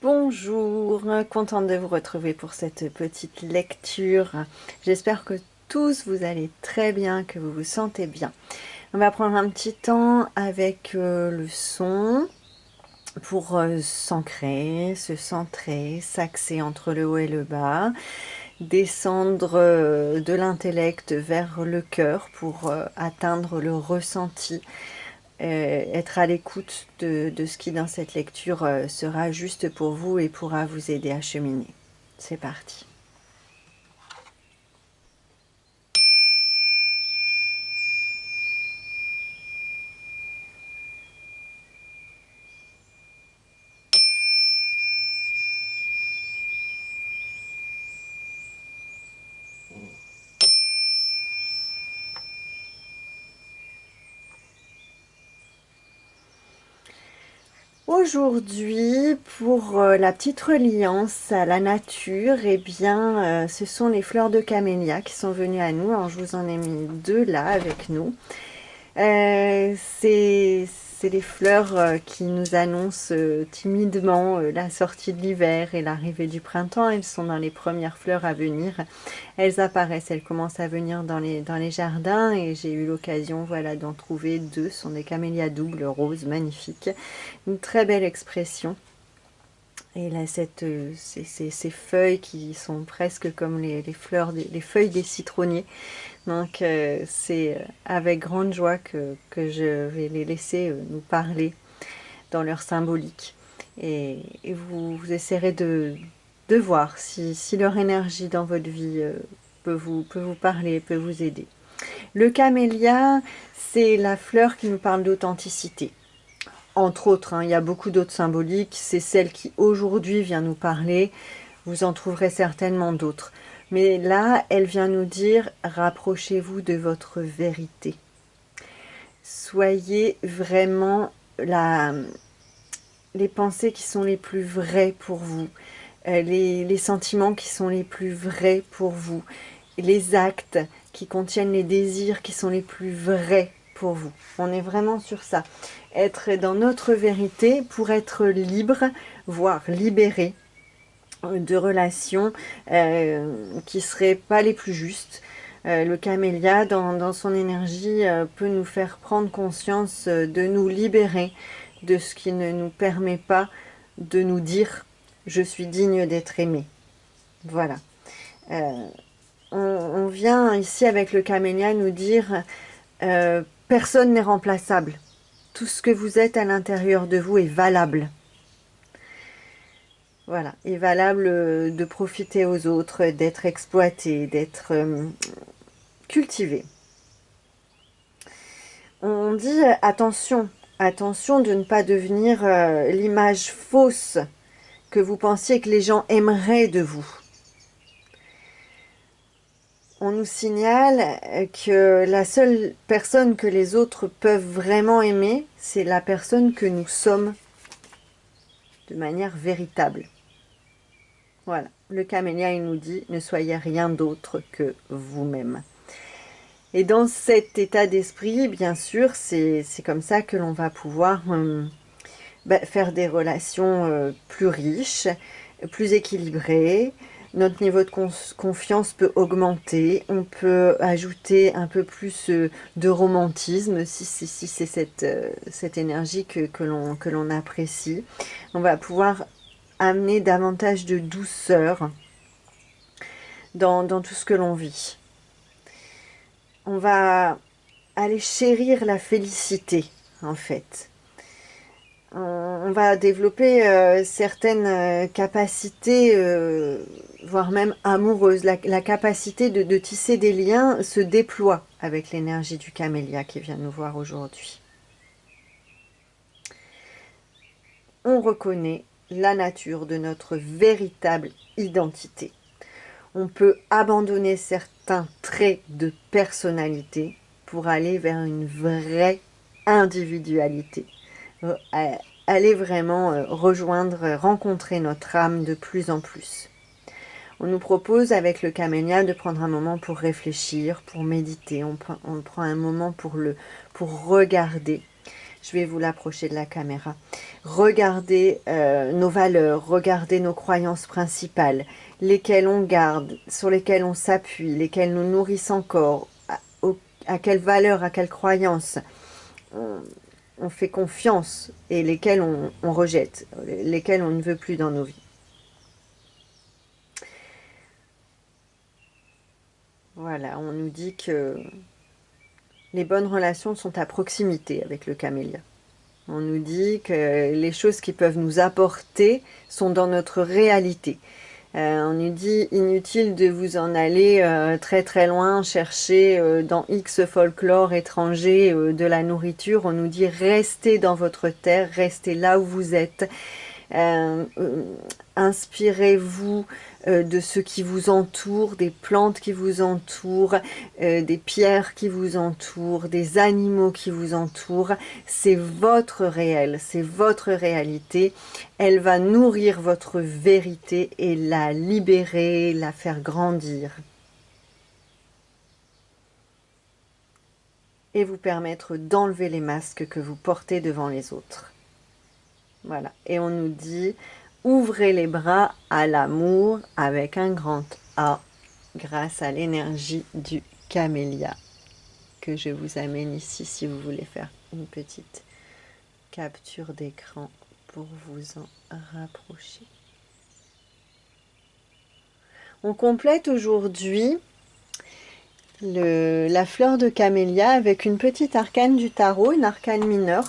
Bonjour, contente de vous retrouver pour cette petite lecture. J'espère que tous vous allez très bien, que vous vous sentez bien. On va prendre un petit temps avec le son pour s'ancrer, se centrer, s'axer entre le haut et le bas, descendre de l'intellect vers le cœur pour atteindre le ressenti. Être à l'écoute de ce qui dans cette lecture sera juste pour vous et pourra vous aider à cheminer. C'est parti. Aujourd'hui, pour la petite reliance à la nature, eh bien, ce sont les fleurs de camélia qui sont venues à nous. Alors, je vous en ai mis deux là avec nous. C'est les fleurs qui nous annoncent timidement la sortie de l'hiver et l'arrivée du printemps. Elles sont dans les premières fleurs à venir. Elles apparaissent, elles commencent à venir dans les jardins et j'ai eu l'occasion voilà, d'en trouver deux. Ce sont des camélias doubles roses magnifiques. Une très belle expression. Et là, ces feuilles qui sont presque comme les fleurs, les feuilles des citronniers. Donc, c'est avec grande joie que je vais les laisser nous parler dans leur symbolique. Et vous essaierez de voir si leur énergie dans votre vie peut vous parler, peut vous aider. Le camélia, c'est la fleur qui nous parle d'authenticité. Entre autres, hein, il y a beaucoup d'autres symboliques. C'est celle qui aujourd'hui vient nous parler. Vous en trouverez certainement d'autres. Mais là, elle vient nous dire, rapprochez-vous de votre vérité. Soyez vraiment les pensées qui sont les plus vraies pour vous. Les sentiments qui sont les plus vrais pour vous. Les actes qui contiennent les désirs qui sont les plus vrais pour vous. On est vraiment sur ça. Être dans notre vérité pour être libre, voire libéré de relations qui seraient pas les plus justes. Le camélia, dans son énergie, peut nous faire prendre conscience de nous libérer de ce qui ne nous permet pas de nous dire « je suis digne d'être aimé ». Voilà. On vient ici avec le camélia nous dire personne n'est remplaçable. Tout ce que vous êtes à l'intérieur de vous est valable. Voilà, est valable de profiter aux autres, d'être exploité, d'être cultivé. On dit attention, attention de ne pas devenir l'image fausse que vous pensiez que les gens aimeraient de vous. On nous signale que la seule personne que les autres peuvent vraiment aimer, c'est la personne que nous sommes de manière véritable. Voilà, le camélia, il nous dit, ne soyez rien d'autre que vous-même. Et dans cet état d'esprit, bien sûr, c'est comme ça que l'on va pouvoir faire des relations plus riches, plus équilibrées. Notre niveau de confiance peut augmenter. On peut ajouter un peu plus de romantisme si c'est cette énergie que l'on apprécie. On va pouvoir amener davantage de douceur dans tout ce que l'on vit. On va aller chérir la félicité, en fait. On va développer certaines capacités, voire même amoureuses. La capacité de tisser des liens se déploie avec l'énergie du camélia qui vient nous voir aujourd'hui. On reconnaît la nature de notre véritable identité. On peut abandonner certains traits de personnalité pour aller vers une vraie individualité. Aller vraiment rejoindre, rencontrer notre âme de plus en plus. On nous propose avec le camélia de prendre un moment pour réfléchir, pour méditer. On prend un moment pour regarder. Je vais vous l'approcher de la caméra. regarder nos valeurs, regarder nos croyances principales, lesquelles on garde, sur lesquelles on s'appuie, lesquelles nous nourrissent encore, à quelle valeur, à quelle croyance on fait confiance et lesquelles on rejette, lesquelles on ne veut plus dans nos vies. Voilà, on nous dit que les bonnes relations sont à proximité avec le camélia. On nous dit que les choses qui peuvent nous apporter sont dans notre réalité. On nous dit inutile de vous en aller très très loin chercher dans X folklore étranger de la nourriture. On nous dit restez dans votre terre, restez là où vous êtes. Inspirez-vous de ce qui vous entoure, des plantes qui vous entourent, des pierres qui vous entourent, des animaux qui vous entourent. C'est votre réel, c'est votre réalité. Elle va nourrir votre vérité et la libérer, la faire grandir. Et vous permettre d'enlever les masques que vous portez devant les autres. Voilà. Et on nous dit, ouvrez les bras à l'amour avec un grand A, grâce à l'énergie du camélia, que je vous amène ici si vous voulez faire une petite capture d'écran pour vous en rapprocher. On complète aujourd'hui la fleur de camélia avec une petite arcane du tarot, une arcane mineure.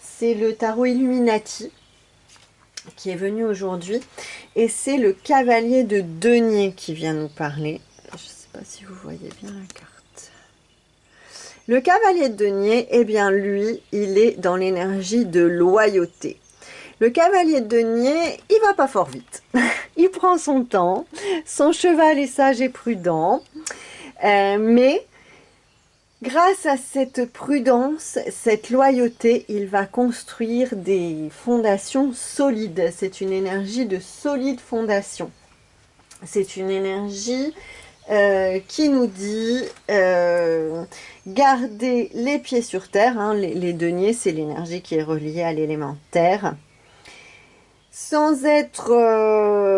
C'est le tarot Illuminati qui est venu aujourd'hui et c'est le cavalier de denier qui vient nous parler. Je ne sais pas si vous voyez bien la carte. Le cavalier de denier, eh bien lui, il est dans l'énergie de loyauté. Le cavalier de denier, il va pas fort vite. Il prend son temps, son cheval est sage et prudent, mais grâce à cette prudence, cette loyauté, il va construire des fondations solides. C'est une énergie de solide fondation. C'est une énergie qui nous dit garder les pieds sur terre. Hein. Les deniers, c'est l'énergie qui est reliée à l'élément terre. Sans être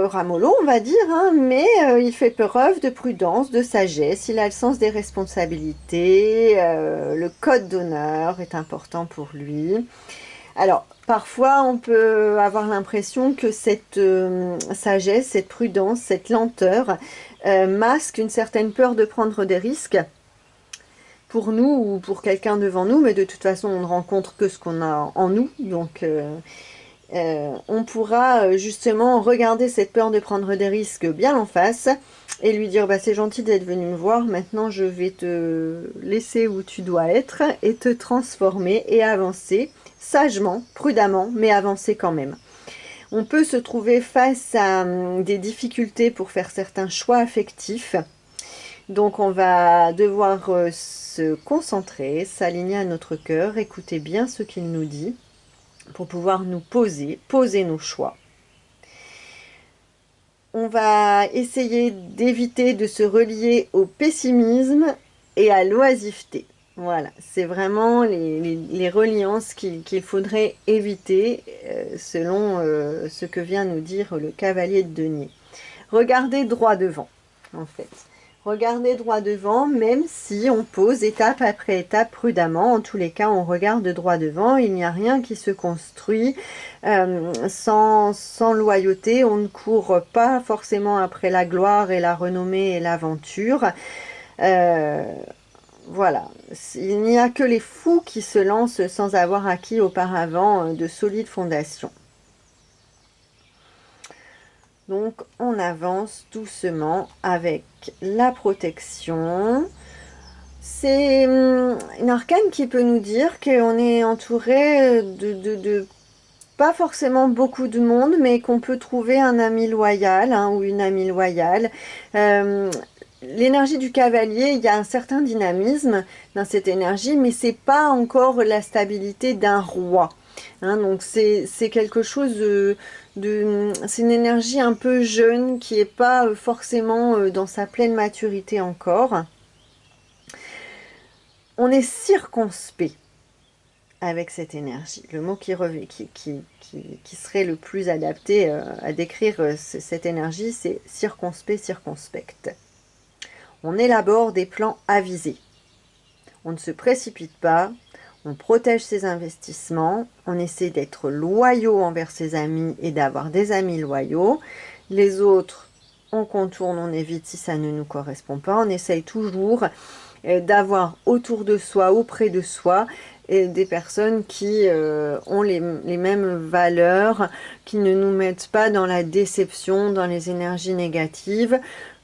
ramollo, on va dire, hein, mais il fait preuve de prudence, de sagesse, il a le sens des responsabilités, le code d'honneur est important pour lui. Alors, parfois, on peut avoir l'impression que cette sagesse, cette prudence, cette lenteur masque une certaine peur de prendre des risques pour nous ou pour quelqu'un devant nous, mais de toute façon, on ne rencontre que ce qu'on a en nous, donc... on pourra justement regarder cette peur de prendre des risques bien en face et lui dire bah, c'est gentil d'être venu me voir, maintenant je vais te laisser où tu dois être et te transformer et avancer sagement, prudemment, mais avancer quand même. On peut se trouver face à des difficultés pour faire certains choix affectifs, donc on va devoir se concentrer, s'aligner à notre cœur, écouter bien ce qu'il nous dit pour pouvoir nous poser nos choix. On va essayer d'éviter de se relier au pessimisme et à l'oisiveté. Voilà, c'est vraiment les reliances qu'il faudrait éviter selon ce que vient nous dire le cavalier de denier. Regardez droit devant, en fait. Regardez droit devant, même si on pose étape après étape prudemment. En tous les cas, on regarde droit devant. Il n'y a rien qui se construit sans loyauté. On ne court pas forcément après la gloire et la renommée et l'aventure. Voilà. Il n'y a que les fous qui se lancent sans avoir acquis auparavant de solides fondations. Donc, on avance doucement avec la protection. C'est une arcane qui peut nous dire qu'on est entouré de pas forcément beaucoup de monde, mais qu'on peut trouver un ami loyal hein, ou une amie loyale. L'énergie du cavalier, il y a un certain dynamisme dans cette énergie, mais c'est pas encore la stabilité d'un roi. Hein, donc c'est quelque chose c'est une énergie un peu jeune qui n'est pas forcément dans sa pleine maturité encore. On est circonspect. avec cette énergie. Le mot qui serait le plus adapté à décrire cette énergie, c'est circonspect, circonspecte. On élabore des plans avisés. On ne se précipite pas, on protège ses investissements, on essaie d'être loyaux envers ses amis et d'avoir des amis loyaux. Les autres, on contourne, on évite si ça ne nous correspond pas. On essaye toujours d'avoir autour de soi, auprès de soi, des personnes qui ont les mêmes valeurs, qui ne nous mettent pas dans la déception, dans les énergies négatives.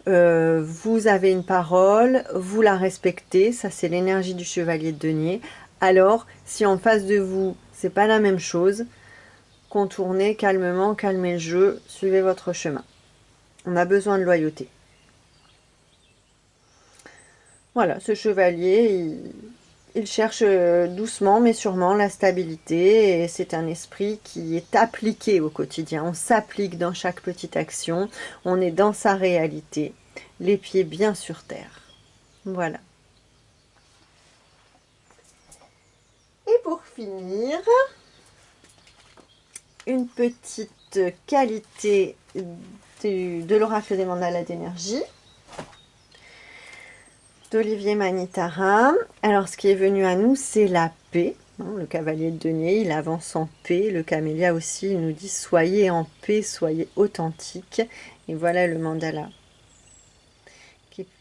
Vous avez une parole, vous la respectez, ça c'est l'énergie du chevalier de denier. Alors, si en face de vous, c'est pas la même chose, contournez calmement, calmez le jeu, suivez votre chemin. On a besoin de loyauté. Voilà, ce chevalier, il cherche doucement mais sûrement la stabilité et c'est un esprit qui est appliqué au quotidien. On s'applique dans chaque petite action, on est dans sa réalité, les pieds bien sur terre. Voilà. Et pour finir, une petite qualité de l'oracle des mandalas d'énergie d'Olivier Manitara. Alors, ce qui est venu à nous, c'est la paix. Le cavalier de denier, il avance en paix. Le camélia aussi, il nous dit soyez en paix, soyez authentique. Et voilà le mandala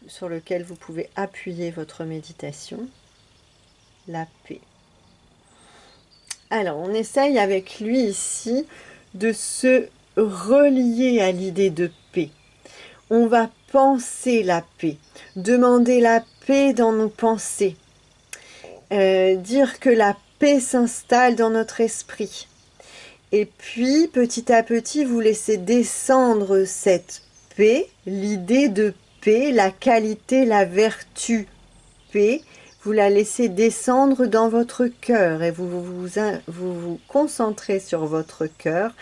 sur lequel vous pouvez appuyer votre méditation. La paix. Alors, on essaye avec lui ici de se relier à l'idée de paix. On va penser la paix, demander la paix dans nos pensées, dire que la paix s'installe dans notre esprit. Et puis, petit à petit, vous laissez descendre cette paix, l'idée de paix, la qualité, la vertu paix, vous la laissez descendre dans votre cœur et vous concentrez sur votre cœur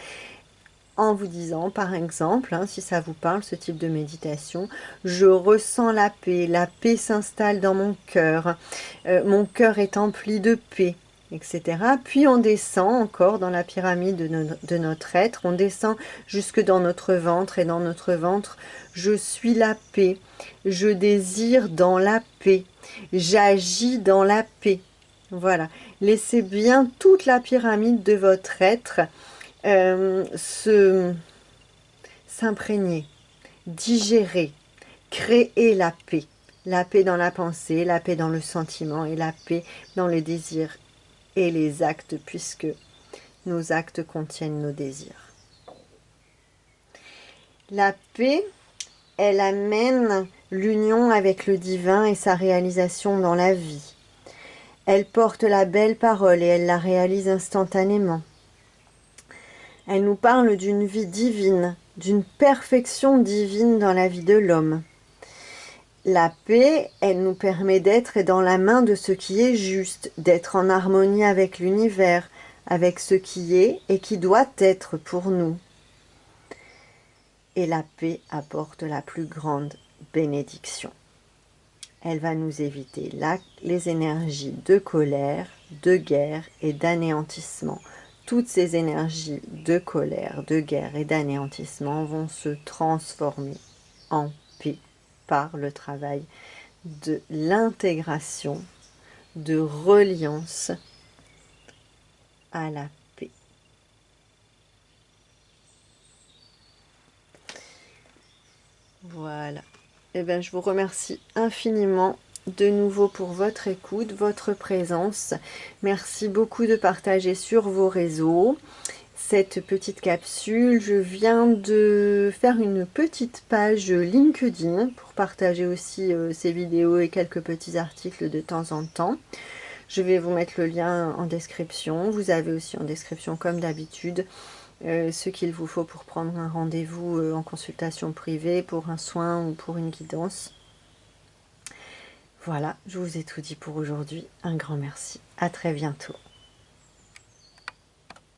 en vous disant, par exemple, si ça vous parle, ce type de méditation, je ressens la paix s'installe dans mon cœur est empli de paix, etc. Puis on descend encore dans la pyramide de notre être, on descend jusque dans notre ventre, et dans notre ventre, je suis la paix, je désire dans la paix, j'agis dans la paix. Voilà, laissez bien toute la pyramide de votre être s'imprégner, digérer, créer la paix dans la pensée, la paix dans le sentiment et la paix dans les désirs et les actes, puisque nos actes contiennent nos désirs. La paix, elle amène l'union avec le divin et sa réalisation dans la vie. Elle porte la belle parole et elle la réalise instantanément. Elle nous parle d'une vie divine, d'une perfection divine dans la vie de l'homme. La paix, elle nous permet d'être dans la main de ce qui est juste, d'être en harmonie avec l'univers, avec ce qui est et qui doit être pour nous. Et la paix apporte la plus grande bénédiction. Elle va nous éviter les énergies de colère, de guerre et d'anéantissement. Toutes ces énergies de colère, de guerre et d'anéantissement vont se transformer en paix par le travail de l'intégration, de reliance à la paix. Voilà. Eh bien, je vous remercie infiniment de nouveau pour votre écoute, votre présence. Merci beaucoup de partager sur vos réseaux cette petite capsule. Je viens de faire une petite page LinkedIn pour partager aussi ces vidéos et quelques petits articles de temps en temps. Je vais vous mettre le lien en description. Vous avez aussi en description, comme d'habitude, ce qu'il vous faut pour prendre un rendez-vous en consultation privée, pour un soin ou pour une guidance. Voilà, je vous ai tout dit pour aujourd'hui. Un grand merci. À très bientôt.